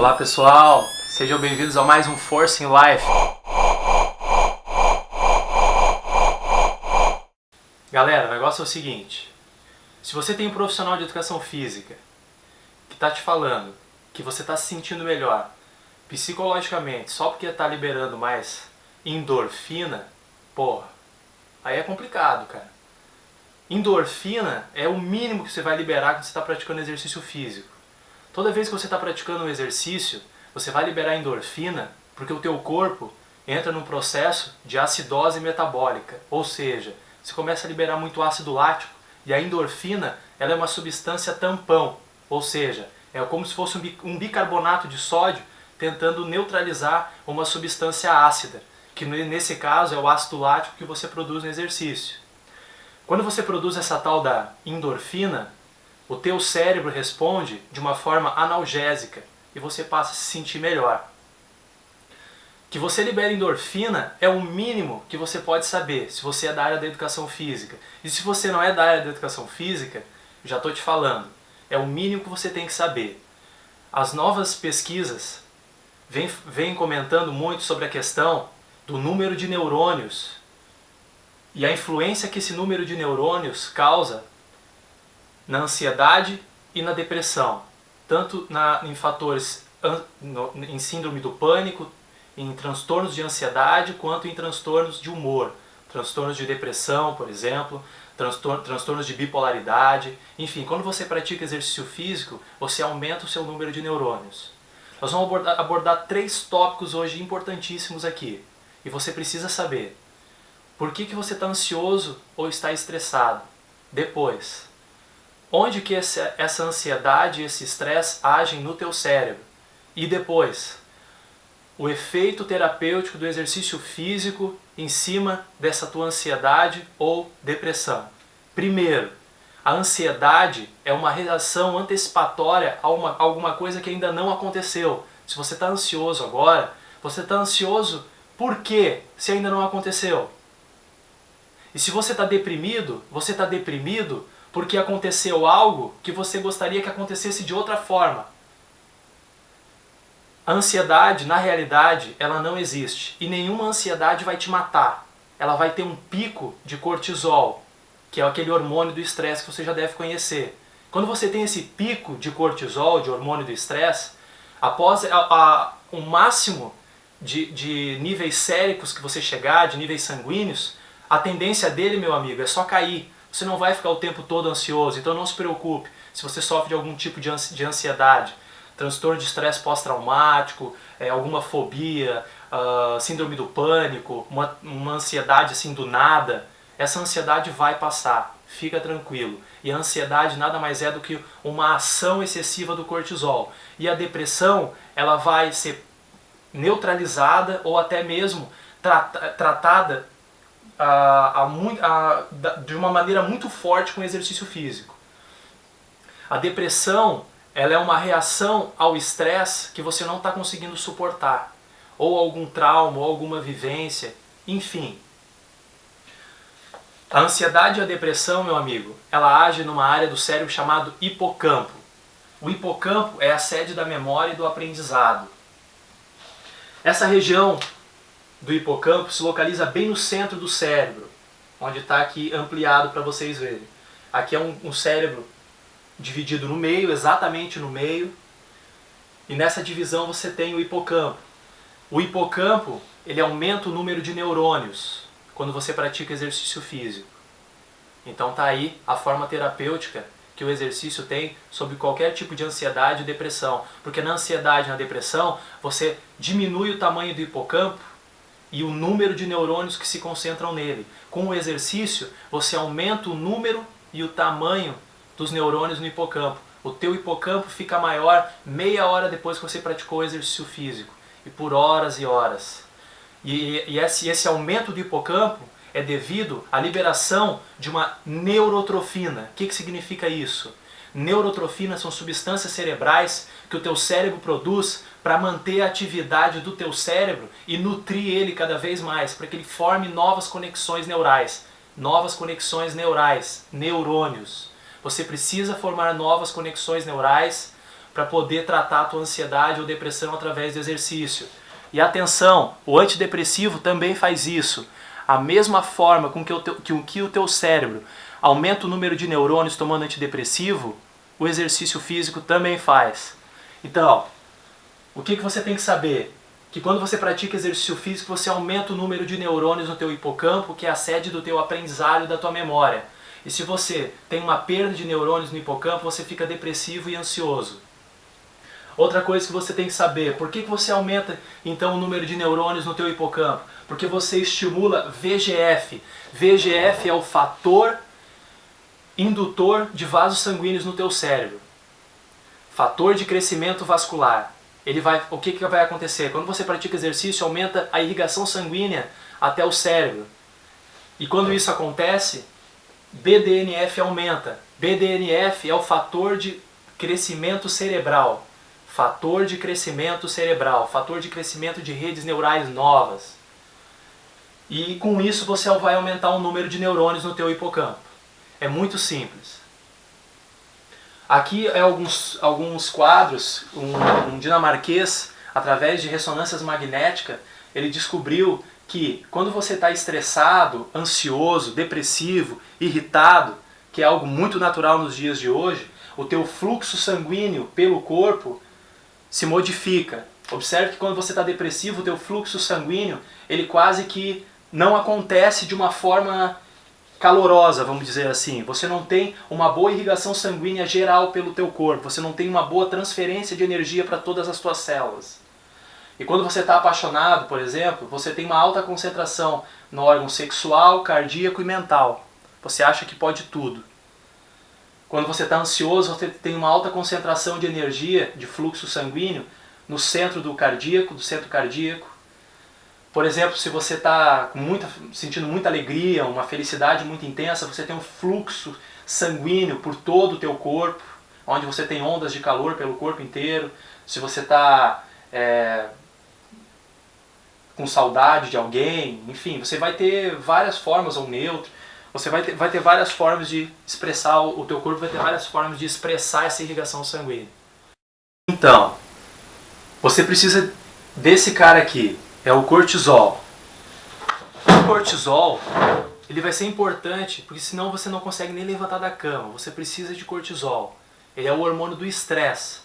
Olá pessoal, sejam bem-vindos a mais um Force in Life. Galera, o negócio é o seguinte, se você tem um profissional de educação física que está te falando que você está se sentindo melhor psicologicamente só porque está liberando mais endorfina, porra, aí é complicado, cara. Endorfina é o mínimo que você vai liberar quando você está praticando exercício físico. Toda vez que você está praticando um exercício, você vai liberar endorfina porque o teu corpo entra num processo de acidose metabólica. Ou seja, você começa a liberar muito ácido lático e a endorfina ela é uma substância tampão. Ou seja, é como se fosse um bicarbonato de sódio tentando neutralizar uma substância ácida, que nesse caso é o ácido lático que você produz no exercício. Quando você produz essa tal da endorfina, o teu cérebro responde de uma forma analgésica e você passa a se sentir melhor. Que você libere endorfina é o mínimo que você pode saber se você é da área da educação física. E se você não é da área da educação física, já estou te falando, é o mínimo que você tem que saber. As novas pesquisas vêm comentando muito sobre a questão do número de neurônios e a influência que esse número de neurônios causa na ansiedade e na depressão, tanto em fatores em síndrome do pânico, em transtornos de ansiedade, quanto em transtornos de humor, transtornos de depressão, por exemplo, transtornos de bipolaridade, enfim, quando você pratica exercício físico, você aumenta o seu número de neurônios. Nós vamos abordar 3 tópicos hoje importantíssimos aqui, e você precisa saber por que você está ansioso ou está estressado. Depois, onde que essa ansiedade e esse estresse agem no teu cérebro? E depois, o efeito terapêutico do exercício físico em cima dessa tua ansiedade ou depressão. Primeiro, a ansiedade é uma reação antecipatória a alguma coisa que ainda não aconteceu. Se você está ansioso agora, você está ansioso por quê, se ainda não aconteceu? E se você está deprimido porque aconteceu algo que você gostaria que acontecesse de outra forma. A ansiedade, na realidade, ela não existe. E nenhuma ansiedade vai te matar. Ela vai ter um pico de cortisol, que é aquele hormônio do estresse que você já deve conhecer. Quando você tem esse pico de cortisol, de hormônio do estresse, após o máximo de níveis séricos que você chegar, de níveis sanguíneos, a tendência dele, meu amigo, é só cair. Você não vai ficar o tempo todo ansioso, então não se preocupe se você sofre de algum tipo de ansiedade, transtorno de estresse pós-traumático, alguma fobia, síndrome do pânico, uma ansiedade assim do nada. Essa ansiedade vai passar, fica tranquilo. E a ansiedade nada mais é do que uma ação excessiva do cortisol. E a depressão, ela vai ser neutralizada ou até mesmo tratada de uma maneira muito forte com o exercício físico. A depressão ela é uma reação ao estresse que você não está conseguindo suportar, ou algum trauma, ou alguma vivência, enfim. A ansiedade e a depressão, meu amigo, ela age numa área do cérebro chamado hipocampo. O hipocampo é a sede da memória e do aprendizado. Essa região do hipocampo se localiza bem no centro do cérebro, onde está aqui ampliado para vocês verem. Aqui é um cérebro dividido no meio, exatamente no meio, e nessa divisão você tem o hipocampo. O hipocampo, ele aumenta o número de neurônios quando você pratica exercício físico. Então tá aí a forma terapêutica que o exercício tem sobre qualquer tipo de ansiedade e depressão. Porque na ansiedade e na depressão, você diminui o tamanho do hipocampo e o número de neurônios que se concentram nele. Com o exercício, você aumenta o número e o tamanho dos neurônios no hipocampo. O teu hipocampo fica maior meia hora depois que você praticou o exercício físico. E por horas e horas. E esse aumento do hipocampo é devido à liberação de uma neurotrofina. O que significa isso? Neurotrofinas são substâncias cerebrais que o teu cérebro produz para manter a atividade do teu cérebro e nutrir ele cada vez mais, para que ele forme novas conexões neurais. Novas conexões neurais, neurônios. Você precisa formar novas conexões neurais para poder tratar a tua ansiedade ou depressão através do exercício. E atenção, o antidepressivo também faz isso. A mesma forma com que o teu cérebro aumenta o número de neurônios tomando antidepressivo, o exercício físico também faz. Então, o que você tem que saber? Que quando você pratica exercício físico, você aumenta o número de neurônios no teu hipocampo, que é a sede do teu aprendizado e da tua memória. E se você tem uma perda de neurônios no hipocampo, você fica depressivo e ansioso. Outra coisa que você tem que saber, por que você aumenta então o número de neurônios no teu hipocampo? Porque você estimula VEGF. VEGF é o fator indutor de vasos sanguíneos no teu cérebro. Fator de crescimento vascular. O que vai acontecer? Quando você pratica exercício, aumenta a irrigação sanguínea até o cérebro. E quando isso acontece, BDNF aumenta. BDNF é o fator de crescimento cerebral. Fator de crescimento cerebral. Fator de crescimento de redes neurais novas. E com isso você vai aumentar o número de neurônios no teu hipocampo. É muito simples. Aqui é alguns quadros. Um dinamarquês, através de ressonâncias magnéticas, ele descobriu que quando você está estressado, ansioso, depressivo, irritado, que é algo muito natural nos dias de hoje, o teu fluxo sanguíneo pelo corpo se modifica. Observe que quando você está depressivo, o teu fluxo sanguíneo ele quase que não acontece de uma forma calorosa, vamos dizer assim. Você não tem uma boa irrigação sanguínea geral pelo teu corpo, você não tem uma boa transferência de energia para todas as tuas células. E quando você está apaixonado, por exemplo, você tem uma alta concentração no órgão sexual, cardíaco e mental. Você acha que pode tudo. Quando você está ansioso, você tem uma alta concentração de energia, de fluxo sanguíneo, no centro do centro cardíaco. Por exemplo, se você está sentindo muita alegria, uma felicidade muito intensa, você tem um fluxo sanguíneo por todo o teu corpo, onde você tem ondas de calor pelo corpo inteiro. Se você está com saudade de alguém, enfim, você vai ter várias formas, ou neutro, você vai ter várias formas de expressar, o teu corpo vai ter várias formas de expressar essa irrigação sanguínea. Então, você precisa desse cara aqui, é o cortisol. O cortisol, ele vai ser importante, porque senão você não consegue nem levantar da cama, você precisa de cortisol. Ele é o hormônio do estresse,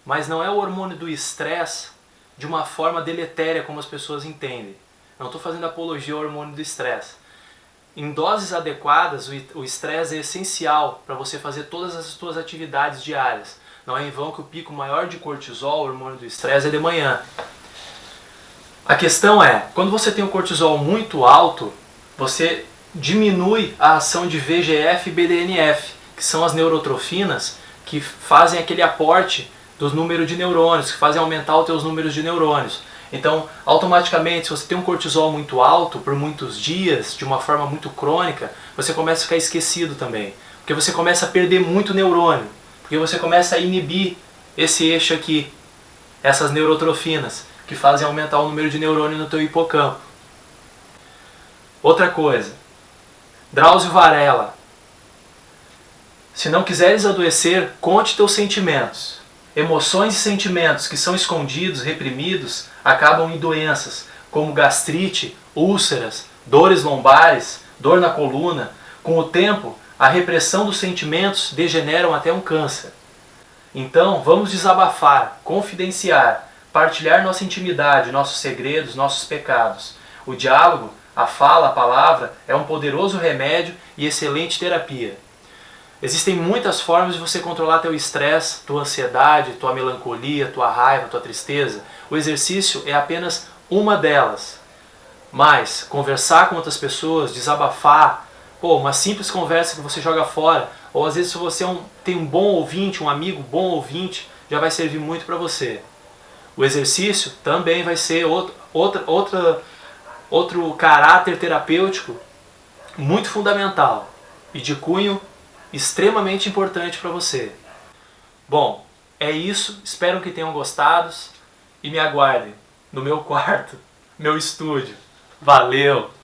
mas não é o hormônio do estresse de uma forma deletéria como as pessoas entendem. Não estou fazendo apologia ao hormônio do estresse. Em doses adequadas, o estresse é essencial para você fazer todas as suas atividades diárias. Não é em vão que o pico maior de cortisol, o hormônio do estresse, é de manhã. A questão é, quando você tem um cortisol muito alto, você diminui a ação de VEGF e BDNF, que são as neurotrofinas que fazem aquele aporte dos números de neurônios, que fazem aumentar os teus números de neurônios. Então, automaticamente, se você tem um cortisol muito alto por muitos dias, de uma forma muito crônica, você começa a ficar esquecido também. Porque você começa a perder muito neurônio. Porque você começa a inibir esse eixo aqui, essas neurotrofinas, que fazem aumentar o número de neurônio no teu hipocampo. Outra coisa, Drauzio Varela. Se não quiseres adoecer, conte teus sentimentos. Emoções e sentimentos que são escondidos, reprimidos, acabam em doenças, como gastrite, úlceras, dores lombares, dor na coluna. Com o tempo, a repressão dos sentimentos degeneram até um câncer. Então, vamos desabafar, confidenciar, partilhar nossa intimidade, nossos segredos, nossos pecados. O diálogo, a fala, a palavra, é um poderoso remédio e excelente terapia. Existem muitas formas de você controlar teu estresse, tua ansiedade, tua melancolia, tua raiva, tua tristeza. O exercício é apenas uma delas. Mas conversar com outras pessoas, desabafar, uma simples conversa que você joga fora, ou às vezes se você tem um bom ouvinte, um amigo bom ouvinte, já vai servir muito para você. O exercício também vai ser outro caráter terapêutico muito fundamental e de cunho extremamente importante para você. Bom, é isso. Espero que tenham gostado e me aguardem no meu quarto, meu estúdio. Valeu!